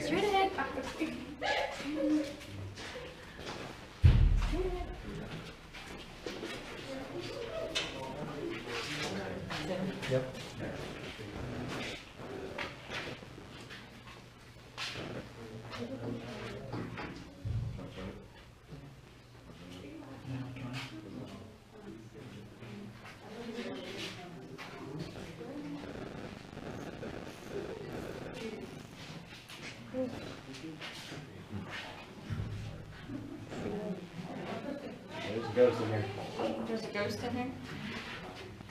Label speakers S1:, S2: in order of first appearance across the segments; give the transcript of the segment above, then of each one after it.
S1: Straight ahead.
S2: Yep.
S3: There's a ghost in here.
S1: There's a ghost in here?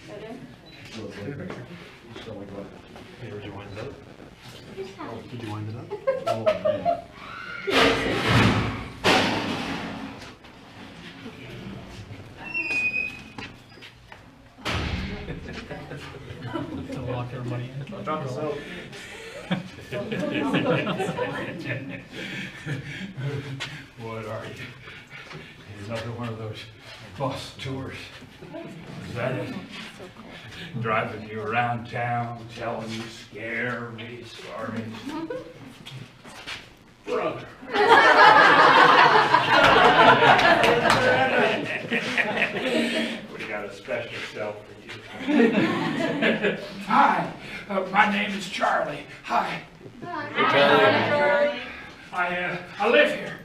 S1: Right there?
S2: Hey, did you wind it up?
S1: Who's that?
S2: Did you wind it up?
S3: Oh, man.
S2: To lock everybody in.
S3: I'll drop the soap.
S4: What are you? Another one of those bus tours. Is that it? Driving you around town, telling you scare me stories. Brother. We got a special cell for you. Hi, my name is Charlie. Hi. I live here,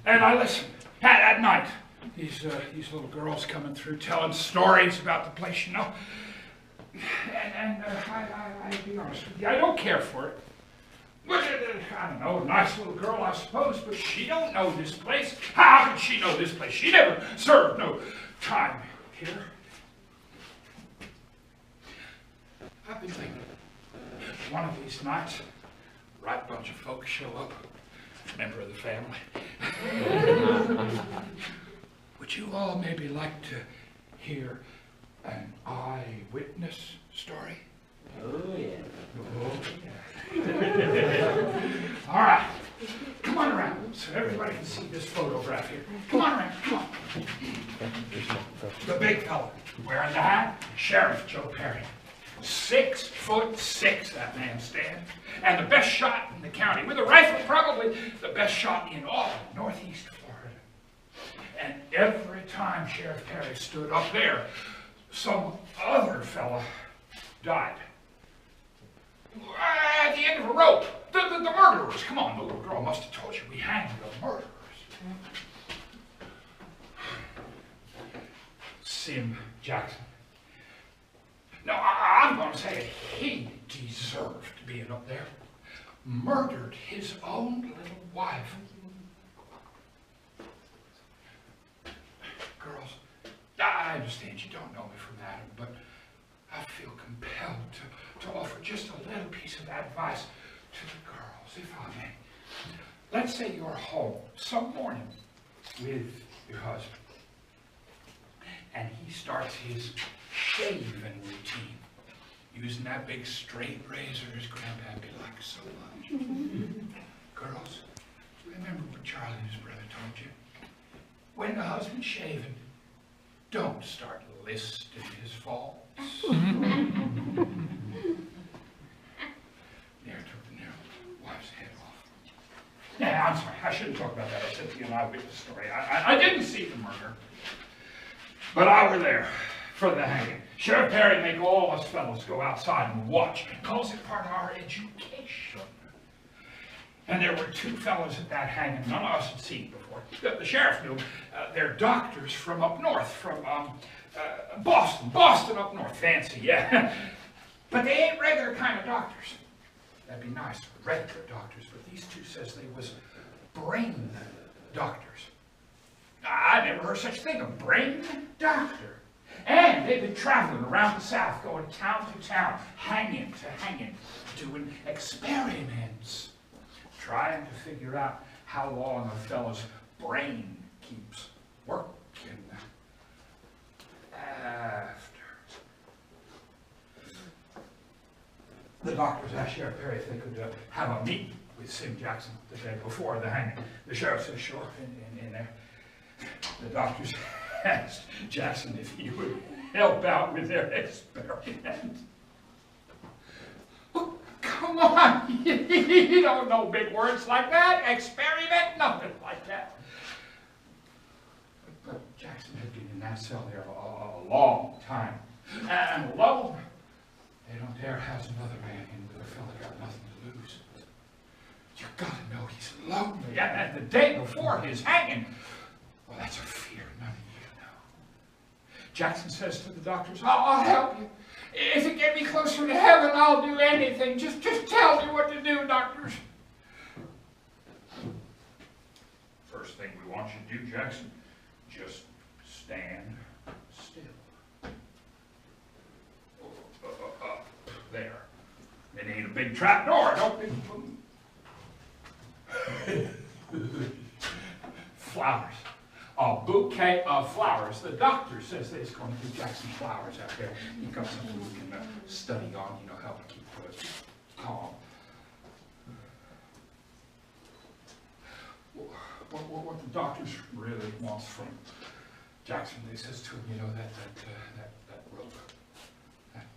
S4: and I listen at night. These little girls coming through telling stories about the place, you know. And I'll be honest with you, I don't care for it. But, I don't know, nice little girl, I suppose, but she don't know this place. How can she know this place? She never served no time here. I've been thinking, one of these nights, right bunch of folks show up, member of the family. Would you all maybe like to hear an eyewitness story?
S3: Oh, yeah.
S4: All right, come on around so everybody can see this photograph here. Come on around, come on. The big fella wearing the hat, Sheriff Joe Perry. 6'6", that man stands, and the best shot in the county with a rifle, probably the best shot in all of Northeast Florida. And every time Sheriff Perry stood up there, some other fella died. At the end of a rope. The murderers. Come on, the little girl must have told you we hanged the murderers. Sim Jackson. No, I'm going to say it. He deserved being up there. Murdered his own little wife. Girls, I understand you don't know me from Adam, but I feel compelled to offer just a little piece of advice to the girls, if I may. Let's say you're home some morning with your husband, and he starts his shaving routine, using that big straight razor his grandpappy likes so much. Girls, remember what Charlie and his brother told you. When the husband's shaving, don't start listing his faults. There took their wife's head off. Yeah, I'm sorry, I shouldn't talk about that. I said to you an eyewitness story. I didn't see the murder, but I were there for the hanging. Sheriff Perry make all us fellows go outside and watch. Calls it part of our education. And there were two fellows at that hanging none of us had seen before. The sheriff knew. They're doctors from up north, from Boston up north. Fancy, yeah. But they ain't regular kind of doctors. That'd be nice, regular doctors. But these two says they was brain doctors. I never heard such a thing, a brain doctor. And they've been traveling around the South, going town to town, hanging to hanging, doing experiments, trying to figure out how long a fellow's brain keeps working after. The doctors asked Sheriff Perry if they could have a meeting with Sim Jackson the day before the hanging. The sheriff says, sure, in there. The doctors asked Jackson if he would help out with their experiment. Oh, come on, you don't know big words like that. Experiment, nothing like that. But Jackson had been in that cell there a long time. And lo, they don't dare have another man in with a fella got nothing to lose. You gotta know he's lonely. And the day before his hanging, well, that's a fear none of you know. Jackson says to the doctors, I'll help you. If it get me closer to heaven, I'll do anything. Just tell me what to do, doctors. First thing we want you to do, Jackson, just stand still. Up there. It ain't a big trap door, don't be. Flowers. A bouquet of flowers. The doctor says there's going to be Jackson flowers out there. You've got something we can study on, you know, help keep calm. What the doctors really wants from Jackson, they says to him, you know, that rope, that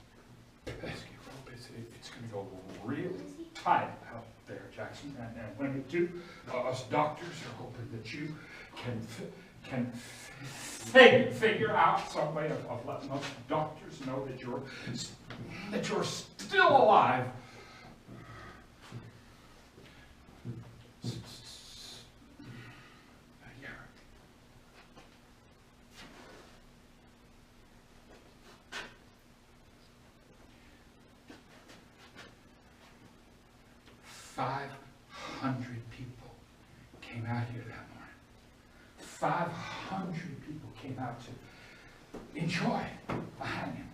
S4: pesky rope, it's going to go really tight out there, Jackson. And when it do, us doctors are hoping that you can figure out some way of letting us doctors know that you're still alive. Yeah. 500 people came out here that morning. 500 people came out to enjoy the hanging.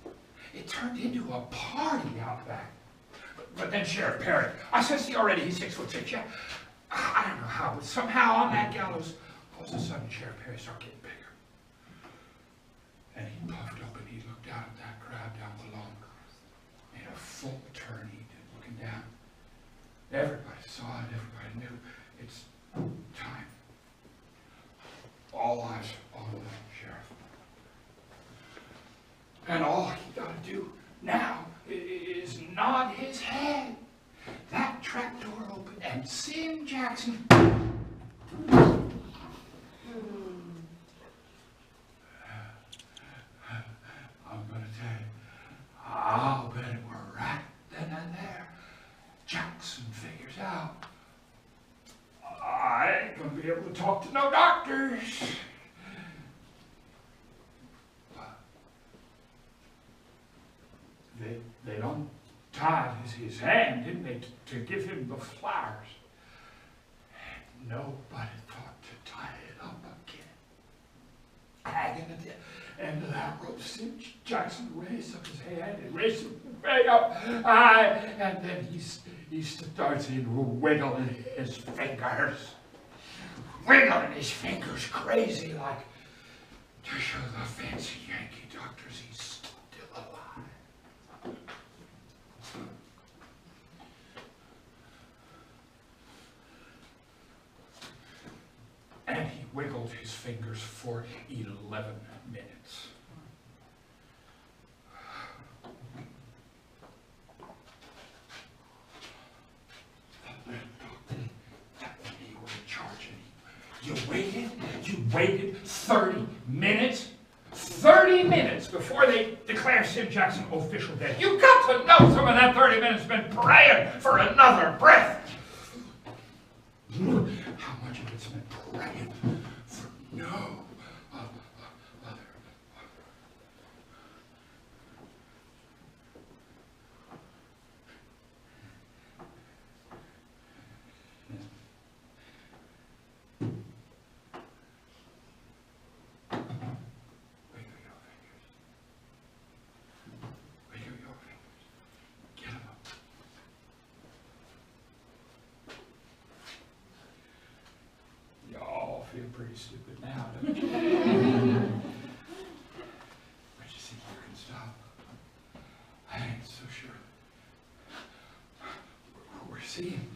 S4: It turned into a party out back. But then Sheriff Perry, I says he already, he's 6'6", yeah. I don't know how, but somehow on that gallows, all of a sudden Sheriff Perry started getting bigger. And he puffed up and he looked out at that crowd down below. Made a full turn, he did, looking down. Everybody saw it, everybody knew it's time. All eyes on the sheriff. And all he got to do now is nod his head. That trap door opened and Sim Jackson. I'm going to tell you, I'll bet it were right then and there. Jackson figures out, I ain't going to be able to talk to no doctors. But they done tied his hand, didn't they, to give him the flowers. And nobody thought to tie it up again. Hanging at the end of that rope, Sim Jackson raised up his hand and raised it way up high, and then he starts wiggling his fingers. Wiggling his fingers crazy like to show the fancy Yankee doctors he's still alive. And he wiggled his fingers for 11 minutes. You waited 30 minutes? 30 minutes before they declare Sim Jackson official dead. You got to know some of that 30 minutes been praying for another breath. How much of it's been praying for no other. Feel pretty stupid now, don't you? But you see, you can stop. I ain't so sure. We're seeing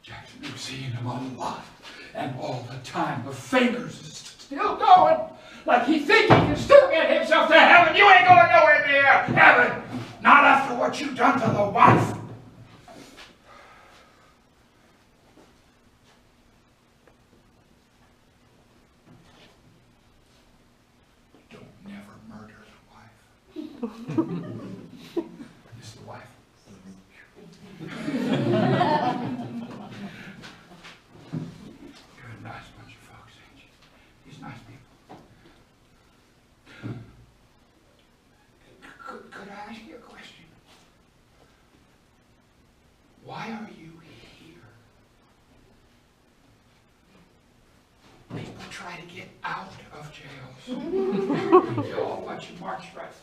S4: Jackson seen him alive, and all the time the fingers is still going, like he think he can still get himself to heaven. You ain't going nowhere near heaven, not after what you've done to the wife. Don't never murder the wife. This is the wife. You're a nice bunch of folks, ain't you? These nice people. Could I ask you a question? Why are you here? People try to get out of jails. You're all a bunch of march rats.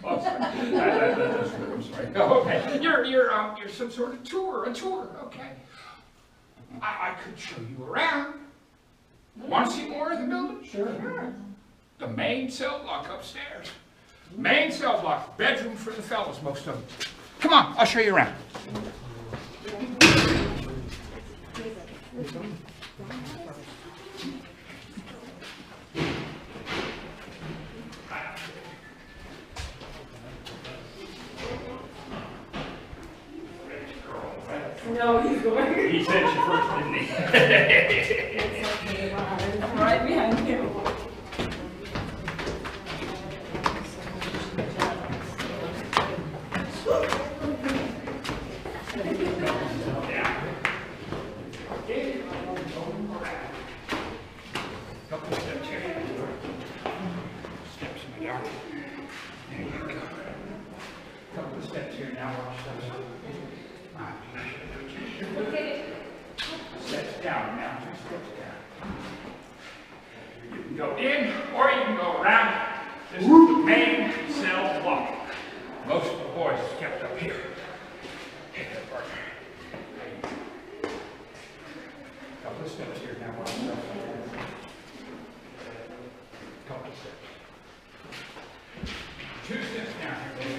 S4: I'm sorry. Okay, you're some sort of tour, a tour. Okay, I could show you around. Want to see more of the building? Sure. The main cell block upstairs. Main cell block, bedroom for the fellas, most of them. Come on, I'll show you around.
S1: No, he's going.
S4: He said you first, didn't he?
S1: It's okay, I'm right behind you.
S4: Couple of steps here. Steps in the dark. There you go. Couple of steps here now. Watch those. Steps down now. 2 steps down. You can go in or you can go around. This is the main cell block. Most of the boys kept up here. Hit that partner. Couple of steps here now. Watch those. Couple of steps. 2 steps down here.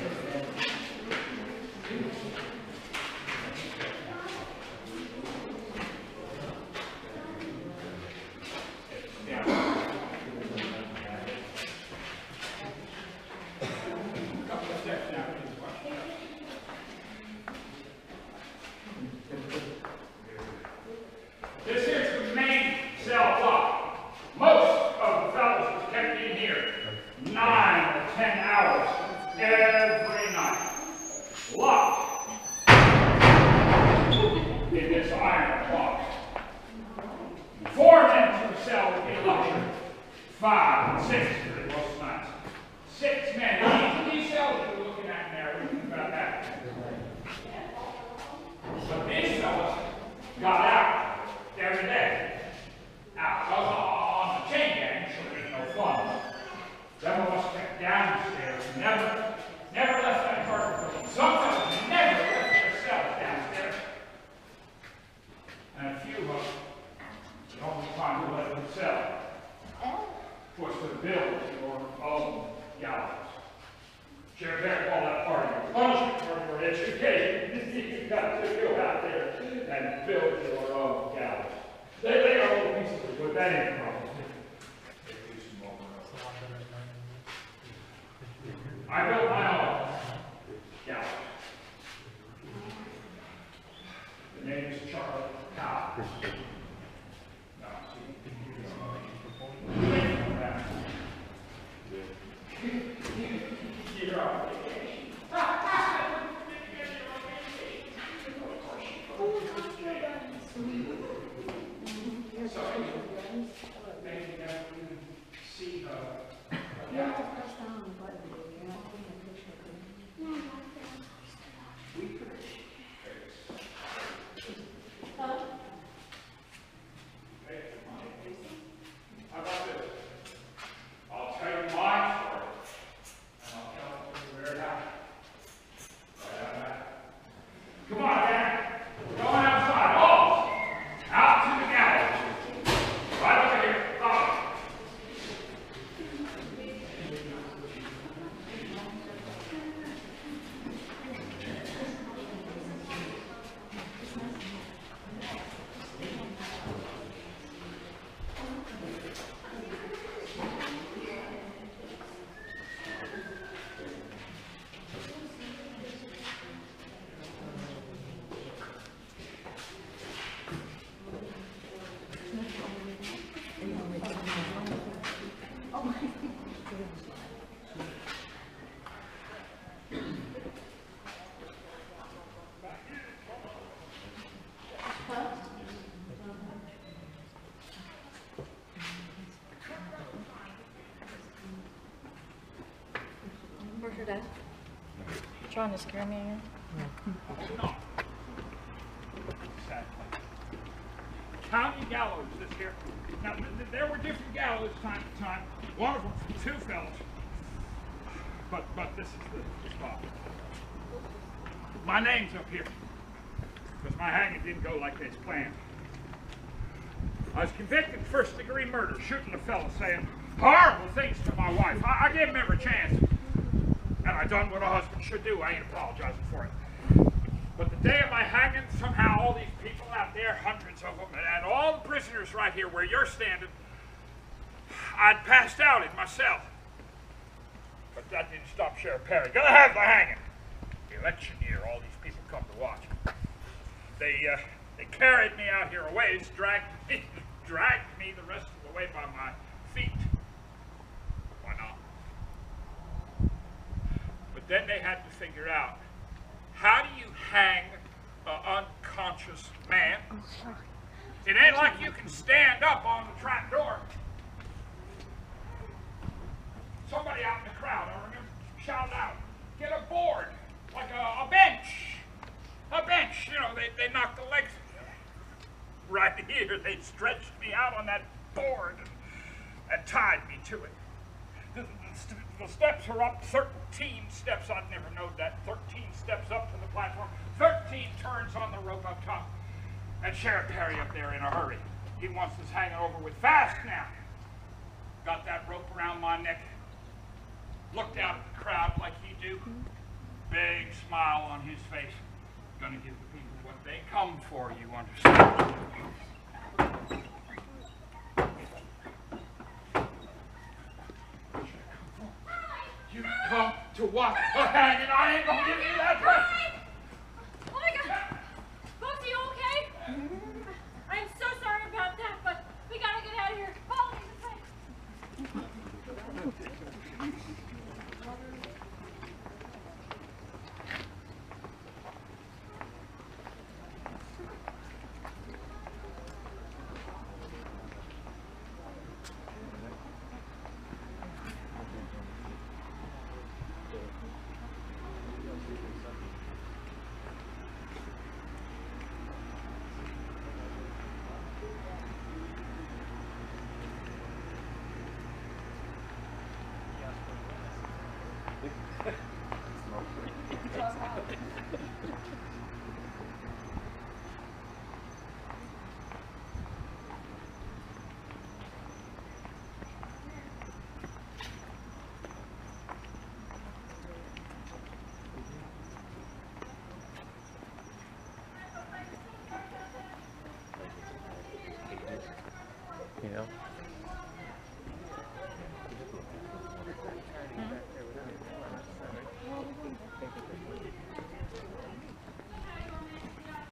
S4: This here's the main cell block. Most of the fellows was kept in here 9 or 10 hours every night. Locked in this iron box. 4 men to a cell would be locked. 5 and 6 for most nights. 6 men. Each of these cells you're looking at there, what do you think about that? So these fellas got out every day. Out. Because on the chain gang, sure there's no fun. Them of us kept downstairs, never left that apartment building. Some fellas never left their cells downstairs. And a few of us, the only time we let them sell was to build your own gallows. Sure, better call that part of your punishment for your education. You've got to go out there and build your own gallows. They are old pieces of wood, that ain't a problem. I built my own gallows. The name is Charlie Cow. No, see, you're on vacation. So, maybe you can see yeah.
S1: Okay. Trying to scare me again?
S4: No. Exactly. County gallows this here. Now, there were different gallows time to time. One of them for two fellas. But this is the spot. My name's up here. Because my hanging didn't go like they's planned. I was convicted of first-degree murder, shooting a fella, saying horrible things to my wife. I gave him every chance. And I done what a husband should do. I ain't apologizing for it. But the day of my hanging, somehow all these people out there, hundreds of them, and all the prisoners right here where you're standing, I'd passed out in my cell. But that didn't stop Sheriff Perry. Gonna have the hanging. The election year, all these people come to watch. They carried me out here a ways, dragged me the rest of the way by my feet. Why not? But then they had to figure out, how do you hang an unconscious man? It ain't like you can stand up on the trap door. Somebody out in the crowd, I remember, shouted out, get a board, like a bench. A bench, you know, they knocked the legs right here. They stretched me out on that board and tied me to it. The steps are up 13 steps. I'd never known that. 13 steps up to the platform. 13 turns on the rope up top. And Sheriff Perry up there in a hurry. He wants this hanging over with fast now. Got that rope around my neck. Looked out at the crowd like he do. Big smile on his face. Gonna give the people what they come for, you understand? You come to watch a hanging. I ain't gonna give you that breath.
S5: Oh my God! Folks, are you okay? I'm so sorry about that, but we gotta get out of here. Follow me this way.
S2: You know?